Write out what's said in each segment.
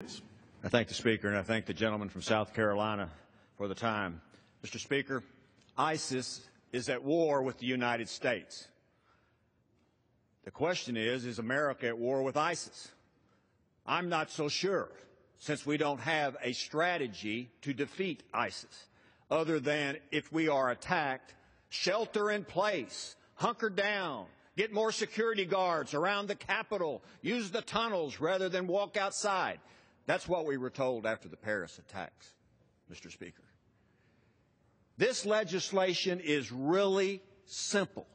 I thank the Speaker, and I thank the gentleman from South Carolina for the time. Mr. Speaker, ISIS is at war with the United States. The question is America at war with ISIS? I'm not so sure, since we don't have a strategy to defeat ISIS, other than if we are attacked, shelter in place, hunker down, get more security guards around the Capitol, use the tunnels rather than walk outside. That's what we were told after the Paris attacks, Mr. Speaker. This legislation is really simple.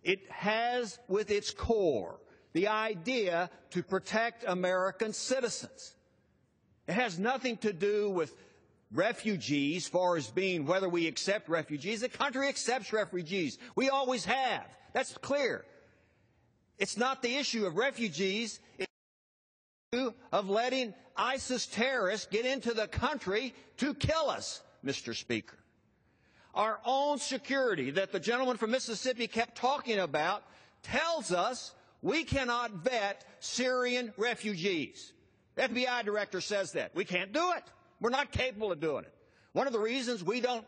It has with its core the idea to protect American citizens. It has nothing to do with refugees, as far as being whether we accept refugees. The country accepts refugees. We always have. That's clear. It's not the issue of refugees. It's the issue of letting ISIS terrorists get into the country to kill us, Mr. Speaker. Our own security that the gentleman from Mississippi kept talking about tells us we cannot vet Syrian refugees. The FBI director says that. We can't do it. We're not capable of doing it. One of the reasons we don't,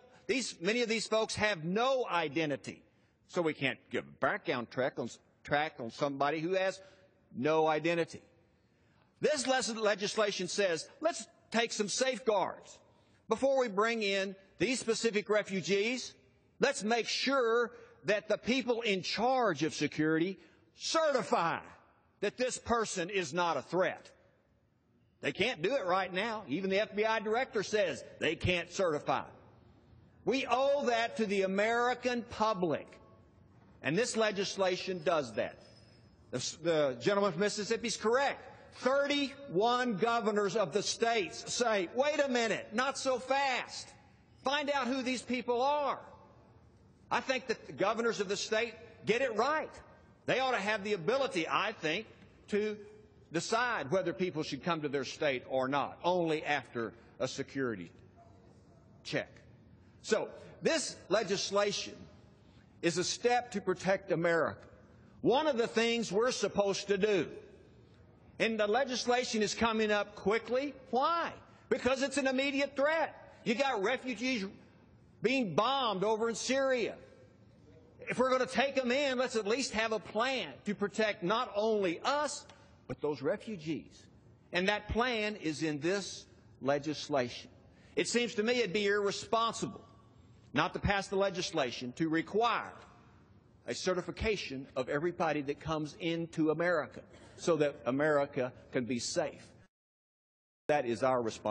many of these folks have no identity. So we can't give a background track on somebody who has no identity. This legislation says, let's take some safeguards. Before we bring in these specific refugees, let's make sure that the people in charge of security certify that this person is not a threat. They can't do it right now. Even the FBI director says they can't certify. We owe that to the American public, and this legislation does that. The gentleman from Mississippi is correct. 31 governors of the states say, wait a minute, not so fast. Find out who these people are. I think that the governors of the state get it right. They ought to have the ability, I think, to decide whether people should come to their state or not, only after a security check. So this legislation is a step to protect America. One of the things we're supposed to do. And the legislation is coming up quickly. Why? Because it's an immediate threat. You got refugees being bombed over in Syria. If we're going to take them in, let's at least have a plan to protect not only us, but those refugees. And that plan is in this legislation. It seems to me it'd be irresponsible not to pass the legislation to require a certification of everybody that comes into America so that America can be safe. That is our responsibility.